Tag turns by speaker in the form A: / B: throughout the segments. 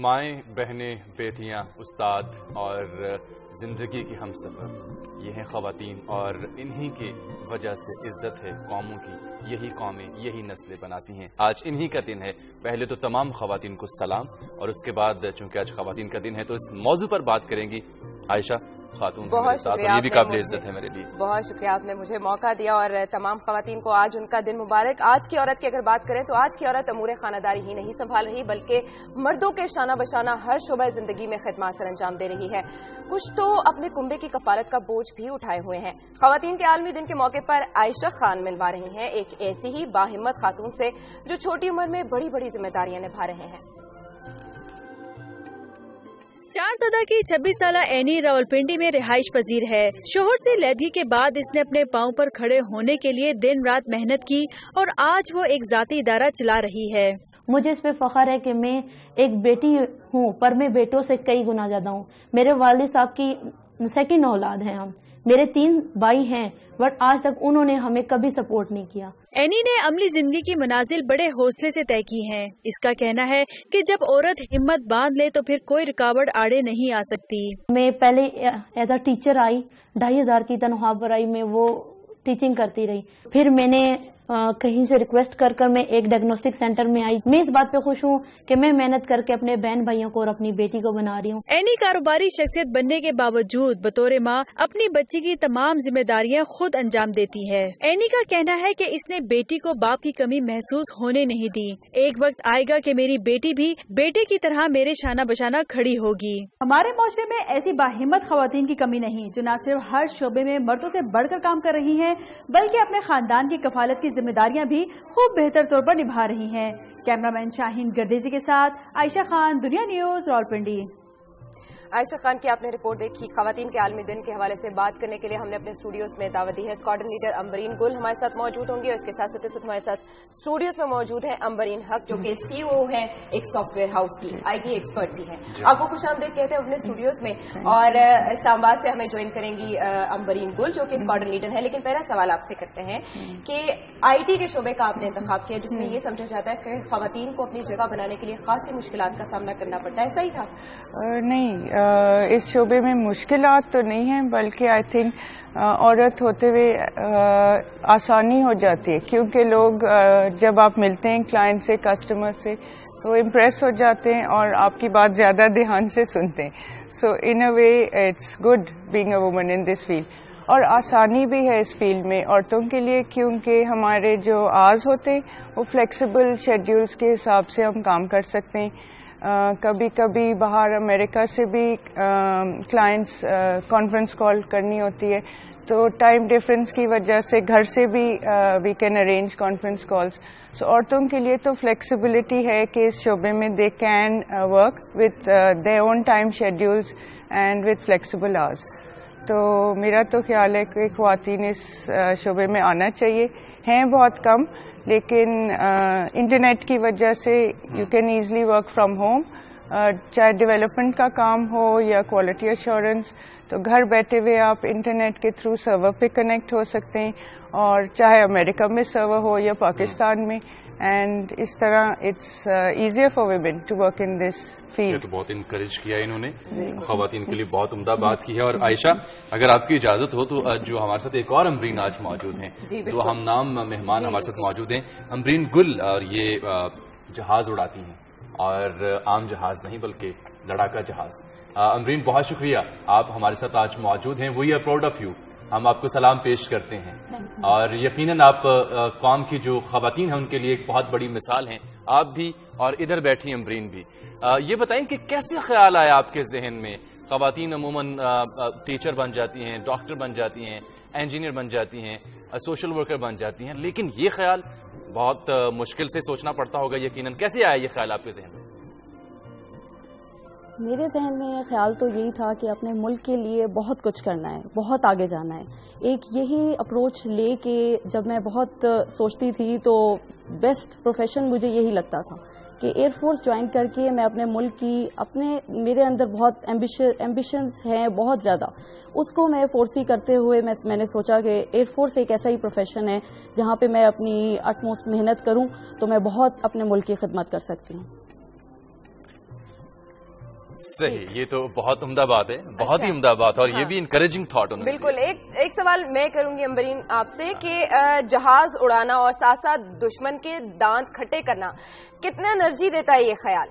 A: مائیں، بہنیں، بیٹیاں، استاد اور زندگی کی ہمسفر یہ ہیں خواتین، اور انہی کی وجہ سے عزت ہے قوموں کی، یہی قومیں یہی نسلیں بناتی ہیں۔ آج انہی کا دن ہے۔ پہلے تو تمام خواتین کو سلام، اور اس کے بعد چونکہ آج خواتین کا دن ہے تو اس موضوع پر بات کریں گی عائشہ خاتون کے میرے ساتھ، اور یہ بھی قابل عزت ہے میرے لیے۔
B: بہت شکریہ، آپ نے مجھے موقع دیا، اور تمام خواتین کو آج ان کا دن مبارک۔ آج کی عورت کی اگر بات کریں تو آج کی عورت امور خانہ داری ہی نہیں سنبھال رہی بلکہ مردوں کے شانہ بشانہ ہر شعبہ زندگی میں خدمات سر انجام دے رہی ہے۔ کچھ تو اپنے کنبے کی کفالت کا بوجھ بھی اٹھائے ہوئے ہیں۔ خواتین کے عالمی دن کے موقع پر عائشہ خان ملوا رہی ہیں ایک ایسی ہی باہمت خاتون سے جو چھوٹی عمر میں بڑی بڑی ذمہ داریاں نبھا رہے ہیں۔
C: 4 کی 26 سالہ اینی راولپنڈی میں رہائش پذیر ہے۔ شوہر سے علیحدگی کے بعد اس نے اپنے پاؤں پر کھڑے ہونے کے لیے دن رات محنت کی، اور آج وہ ایک ذاتی ادارہ چلا رہی ہے۔
D: مجھے اس پہ فخر ہے کہ میں ایک بیٹی ہوں، پر میں بیٹوں سے کئی گنا زیادہ ہوں۔ میرے والد صاحب کی سیکنڈ اولاد ہیں ہم۔ میرے 3 بھائی ہیں، بٹ آج تک انہوں نے ہمیں کبھی سپورٹ نہیں کیا۔
C: اینی نے عملی زندگی کی منازل بڑے حوصلے سے طے کی ہیں۔ اس کا کہنا ہے کہ جب عورت ہمت باندھ لے تو پھر کوئی رکاوٹ آڑے نہیں آ سکتی۔
D: میں پہلے ایز اے ٹیچر آئی، 2500 کی تنخواہ پر آئی، میں وہ ٹیچنگ کرتی رہی۔ پھر میں نے کہیں سے ریکویسٹ کر میں ایک ڈائگنوسٹک سینٹر میں آئی۔ میں اس بات پہ خوش ہوں کہ میں محنت کر کے اپنے بہن بھائیوں کو اور اپنی بیٹی کو بنا رہی ہوں۔
C: اینی کاروباری شخصیت بننے کے باوجود بطور ماں اپنی بچی کی تمام ذمہ داریاں خود انجام دیتی ہے۔ اینی کا کہنا ہے کہ اس نے بیٹی کو باپ کی کمی محسوس ہونے نہیں دی۔ ایک وقت آئے گا کہ میری بیٹی بھی بیٹے کی طرح میرے شانہ بشانہ کھڑی ہوگی۔
E: ہمارے معاشرے میں ایسی باہمت خواتین کی کمی نہیں جو نہ صرف ہر شعبے میں مردوں سے بڑھ کر کام کر رہی ہیں بلکہ اپنے خاندان کی کفالت کی ذمہ داریاں بھی خوب بہتر طور پر نبھا رہی ہیں۔ کیمرامین شاہین گردیزی کے ساتھ عائشہ خان، دنیا نیوز، راولپنڈی۔
B: عائشہ خان کی آپ نے رپورٹ دیکھی۔ خواتین کے عالمی دن کے حوالے سے بات کرنے کے لیے ہم نے اپنے اسٹوڈیوز میں دعوت دی ہے۔ اسکواڈرن لیڈر امبرین گل ہمارے ساتھ موجود ہوں گے، اور اس کے ساتھ ساتھ ہمارے ساتھ اسٹوڈیوز میں موجود ہیں امبرین حق جو کہ CEO ہیں ایک سافٹ ویئر ہاؤس کی، IT ایکسپرٹ بھی ہیں۔ آپ کو خوش آمدید کہتے ہیں اپنے اسٹوڈیوز میں، اور اسلام آباد سے ہمیں جوائن کریں گی امبرین گل جو کہ اسکواڈرن لیڈر ہے۔ لیکن پہلا سوال آپ سے کرتے ہیں کہ IT کے شعبے کا آپ نے انتخاب کیا جس میں یہ سمجھا جاتا ہے کہ خواتین کو اپنی جگہ بنانے کے لیے خاصی مشکلات کا سامنا کرنا پڑتا ہے، صحیح تھا؟
F: نہیں، اس شعبے میں مشکلات تو نہیں ہیں، بلکہ آئی تھنک عورت ہوتے ہوئے آسانی ہو جاتی ہے، کیونکہ لوگ جب آپ ملتے ہیں کلائنٹ سے، کسٹمر سے، تو امپریس ہو جاتے ہیں اور آپ کی بات زیادہ دھیان سے سنتے ہیں۔ So in a way it's good being a woman in this field, اور آسانی بھی ہے اس فیلڈ میں عورتوں کے لیے، کیونکہ ہمارے جو آورز ہوتے ہیں وہ فلیکسیبل شیڈیولز کے حساب سے ہم کام کر سکتے ہیں۔ کبھی کبھی باہر امریکہ سے بھی کلائنٹس کانفرنس کال کرنی ہوتی ہے، تو ٹائم ڈفرینس کی وجہ سے گھر سے بھی we can arrange conference calls. So عورتوں کے لیے تو فلیکسیبلٹی ہے کہ اس شعبے میں they can work with their own time schedules and with flexible hours. تو میرا تو خیال ہے کہ خواتین اس شعبے میں آنا چاہیے، ہیں بہت کم، لیکن انٹرنیٹ کی وجہ سے you can easily work from home, چاہے ڈیولپمنٹ کا کام ہو یا کوالٹی ایشورنس، تو گھر بیٹھے ہوئے آپ انٹرنیٹ کے تھرو سرور پہ کنیکٹ ہو سکتے ہیں، اور چاہے امریکہ میں سرور ہو یا پاکستان میں، اینڈ اس طرح it's easier for women to work in this field.
A: تو بہت انکریج کیا انہوں نے خواتین کے لیے، بہت عمدہ بات کی ہے۔ اور عائشہ اگر آپ کی اجازت ہو تو جو ہمارے ساتھ ایک اور امبرین آج موجود ہیں، تو ہم نام مہمان ہمارے ساتھ موجود ہیں امبرین گل، اور یہ جہاز اڑاتی ہیں، اور عام جہاز نہیں بلکہ لڑاکا جہاز۔ امبرین بہت شکریہ، آپ ہمارے ساتھ آج موجود ہیں۔ We are proud of you, ہم آپ کو سلام پیش کرتے ہیں، اور یقیناً آپ قوم کی جو خواتین ہیں ان کے لیے ایک بہت بڑی مثال ہیں، آپ بھی اور ادھر بیٹھی امبرین بھی۔ یہ بتائیں کہ کیسے خیال آیا آپ کے ذہن میں؟ خواتین عموماً ٹیچر بن جاتی ہیں، ڈاکٹر بن جاتی ہیں، انجینئر بن جاتی ہیں، سوشل ورکر بن جاتی ہیں، لیکن یہ خیال بہت مشکل سے سوچنا پڑتا ہوگا یقیناً، کیسے آیا یہ خیال آپ کے ذہن میں؟
G: میرے ذہن میں یہ خیال تو یہی تھا کہ اپنے ملک کے لیے بہت کچھ کرنا ہے، بہت آگے جانا ہے۔ ایک یہی اپروچ لے کے جب میں بہت سوچتی تھی تو بیسٹ پروفیشن مجھے یہی لگتا تھا کہ ایئر فورس جوائن کر کے میں اپنے ملک کی میرے اندر بہت ایمبیشنز ہیں بہت زیادہ، اس کو میں فورسی کرتے ہوئے میں نے سوچا کہ ایئر فورس ایک ایسا ہی پروفیشن ہے جہاں پہ میں اپنی اٹموسٹ محنت کروں تو میں بہت اپنے ملک کی خدمت کر سکتی ہوں۔
A: صحیح, یہ تو بہت عمدہ بات ہے, بہت ہی عمدہ بات, اور یہ بھی انکریجنگ تھاٹ ہونا.
B: بالکل. ایک سوال میں کروں گی امبرین آپ سے کہ جہاز اڑانا اور ساتھ ساتھ دشمن کے دانت کھٹے کرنا کتنا انرجی دیتا ہے یہ خیال؟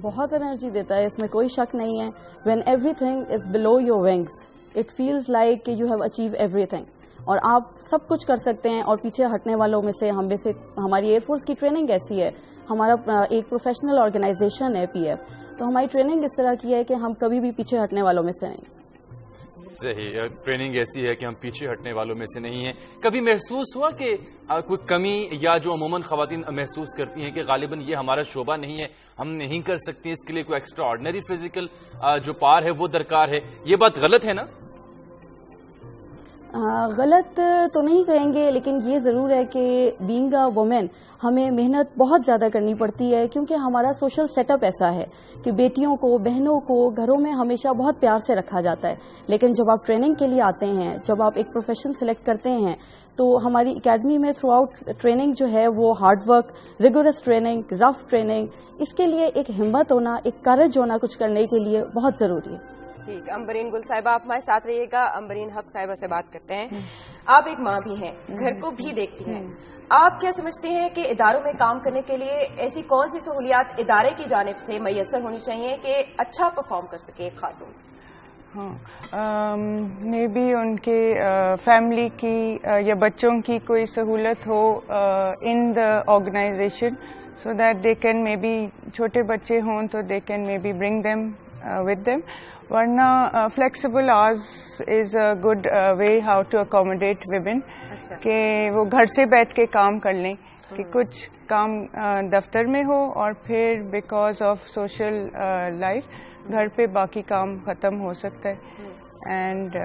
G: بہت انرجی دیتا ہے, اس میں کوئی شک نہیں ہے. When everything is below your wings it feels like you have achieve everything, اور آپ سب کچھ کر سکتے ہیں. اور پیچھے ہٹنے والوں میں سے ہماری ایئر فورس کی ٹریننگ ایسی ہے, ہمارا ایک پروفیشنل آرگنائزیشن ہے PF, تو ہماری ٹریننگ اس طرح کی ہے کہ ہم کبھی بھی پیچھے ہٹنے والوں میں سے نہیں.
A: صحیح, ٹریننگ ایسی ہے کہ ہم پیچھے ہٹنے والوں میں سے نہیں ہیں. کبھی محسوس ہوا کہ کوئی کمی, یا جو عموماً خواتین محسوس کرتی ہیں کہ غالباً یہ ہمارا شعبہ نہیں ہے, ہم نہیں کر سکتے, اس کے لیے کوئی ایکسٹرا آرڈنری فزیکل جو پار ہے وہ درکار ہے, یہ بات غلط ہے نا؟
G: غلط تو نہیں کہیں گے, لیکن یہ ضرور ہے کہ بینگ اے وومن ہمیں محنت بہت زیادہ کرنی پڑتی ہے, کیونکہ ہمارا سوشل سیٹ اپ ایسا ہے کہ بیٹیوں کو, بہنوں کو گھروں میں ہمیشہ بہت پیار سے رکھا جاتا ہے. لیکن جب آپ ٹریننگ کے لیے آتے ہیں, جب آپ ایک پروفیشن سلیکٹ کرتے ہیں, تو ہماری اکیڈمی میں تھرو آؤٹ ٹریننگ جو ہے وہ ہارڈ ورک, ریگولرس ٹریننگ, رف ٹریننگ, اس کے لیے ایک ہمت ہونا, ایک کریج ہونا کچھ کرنے کے لیے بہت ضروری ہے.
B: ٹھیک, امبرین گل صاحبہ آپ ہمارے ساتھ رہیے گا. امبرین حق صاحبہ سے بات کرتے ہیں. آپ ایک ماں بھی ہیں, گھر کو بھی دیکھتی ہیں, آپ کیا سمجھتے ہیں کہ اداروں میں کام کرنے کے لیے ایسی کون سی سہولیات ادارے کی جانب سے میسر ہونی چاہیے کہ اچھا پرفارم کر سکے ایک خاتون؟
F: مے بی ان کے فیملی کی یا بچوں کی کوئی سہولت ہو in the organisation, so that they can, maybe چھوٹے بچے ہوں تو they can maybe bring them with them. ورنہ flexible hours is a good way how to accommodate women, کہ وہ گھر سے بیٹھ کے کام کر لیں, کہ کچھ کام دفتر میں ہو اور پھر بیکاز آف سوشل لائف گھر پہ باقی کام ختم ہو سکتا ہے. اینڈ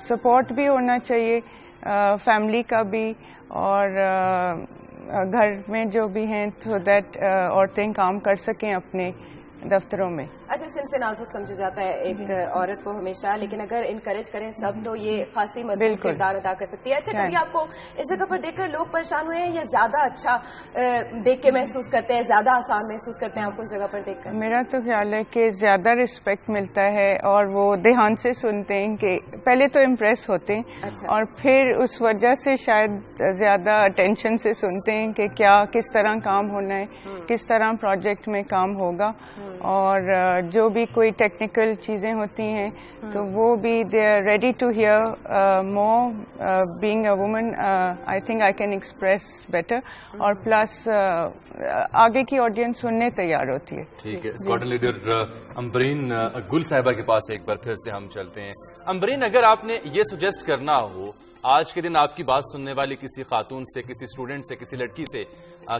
F: سپورٹ بھی ہونا چاہیے فیملی کا بھی, اور گھر میں جو بھی ہیں, سو دیٹ عورتیں کام کر سکیں اپنے دفتروں میں.
B: اچھا, صنف نازک سمجھا جاتا ہے ایک عورت کو ہمیشہ, لیکن اگر انکریج کریں سب تو یہ خاصی مضبوط کردار ادا کر سکتی ہے. اچھا, کبھی آپ کو اس جگہ پر دیکھ کر لوگ پریشان ہوئے ہیں یا زیادہ اچھا دیکھ کے محسوس کرتے ہیں, زیادہ آسان محسوس کرتے ہیں آپ کو اس جگہ پر دیکھ کر؟
F: میرا تو خیال ہے کہ زیادہ رسپیکٹ ملتا ہے, اور وہ دھیان سے سنتے ہیں, کہ پہلے تو امپریس ہوتے ہیں, اور پھر اس وجہ سے شاید زیادہ اٹینشن سے سنتے ہیں کہ کیا کس طرح کام ہونا ہے, کس طرح پروجیکٹ میں کام ہوگا, اور جو بھی کوئی ٹیکنیکل چیزیں ہوتی ہیں تو وہ بھی they are ready to hear more. Being a woman I think I can express better, اور پلس آگے کی آڈینس سننے تیار ہوتی ہے.
A: ٹھیک ہے, اسکواڈرن لیڈر امبرین گل صاحبہ کے پاس ایک بار پھر سے ہم چلتے ہیں. امبرین, اگر آپ نے یہ سجیسٹ کرنا ہو آج کے دن آپ کی بات سننے والی کسی خاتون سے, کسی اسٹوڈنٹ سے, کسی لڑکی سے,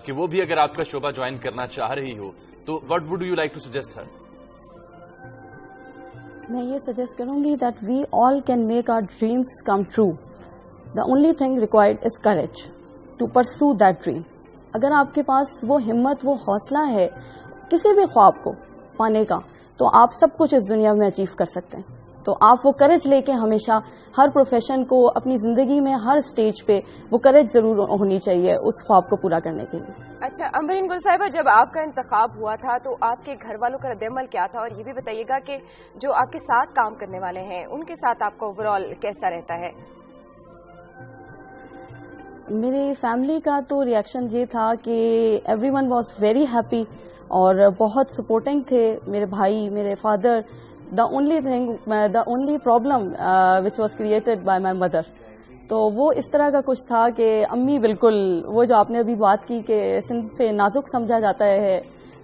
A: کہ وہ بھی اگر آپ کا شعبہ جوائن کرنا چاہ رہی ہو, تو what would you like to suggest her?
G: میں یہ سجیسٹ کروں گی that we all can make our dreams come true. The only thing required is courage to pursue that dream. اگر آپ کے پاس وہ ہمت, وہ حوصلہ ہے کسی بھی خواب کو پانے کا, تو آپ سب کچھ اس دنیا میں اچیو کر سکتے ہیں. تو آپ وہ کریج لے کے ہمیشہ ہر پروفیشن کو اپنی زندگی میں ہر سٹیج پہ وہ کریج ضرور ہونی چاہیے اس خواب کو پورا کرنے کے لیے.
B: اچھا, امبرین گل صاحبہ, جب آپ کا انتخاب ہوا تھا تو آپ کے گھر والوں کا رد عمل کیا تھا, اور یہ بھی بتائیے گا کہ جو آپ کے ساتھ کام کرنے والے ہیں ان کے ساتھ آپ کا اوور آل کیسا رہتا ہے؟
G: میری فیملی کا تو ریئیکشن یہ تھا کہ every one was very happy, اور بہت سپورٹنگ تھے. میرے بھائی, میرے father. The only problem which was created by my mother. تو وہ اس طرح کا کچھ تھا کہ امی بالکل وہ جو آپ نے ابھی بات کی کہ صنف نازک سمجھا جاتا ہے,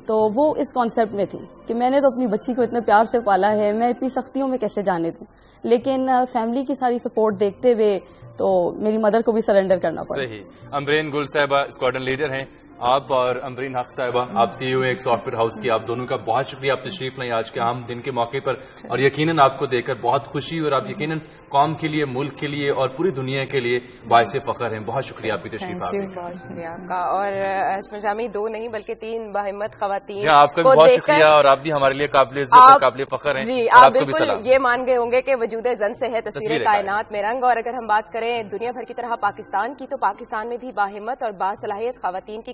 G: تو وہ اس کانسیپٹ میں تھی کہ میں نے تو اپنی بچی کو اتنے پیار سے پالا ہے, میں اتنی سختیوں میں کیسے جانے دوں. لیکن فیملی کی ساری سپورٹ دیکھتے ہوئے تو میری مدر کو بھی سرنڈر کرنا پڑا.
A: صحیح. امبرین گل صاحبہ اسکواڈرن لیڈر ہیں آپ, اور امبرین حق صاحبہ آپ سی ای او ایک سافٹ ویئر ہاؤس کی. آپ دونوں کا بہت شکریہ, آپ تشریف لائیں آج کے عام دن کے موقع پر, اور یقیناً آپ کو دیکھ کر بہت خوشی, اور آپ یقیناً قوم کے لیے, ملک کے لیے اور پوری دنیا کے لیے باعث فخر ہیں. بہت شکریہ آپ کی تشریف آنے کا.
B: بہت شکریہ آپ کا. اور اشما جامی 2 نہیں بلکہ 3 باہمت خواتین,
A: آپ کا بھی بہت شکریہ, اور آپ بھی ہمارے لیے قابل عزت اور قابل فخر ہیں.
B: جی, آپ بالکل یہ مان گئے ہوں گے کہ وجود زن سے ہے تصویر کائنات میں رنگ. اور اگر ہم بات کریں دنیا بھر کی طرح پاکستان کی, تو پاکستان میں بھی باہمت اور باصلاحیت خواتین کی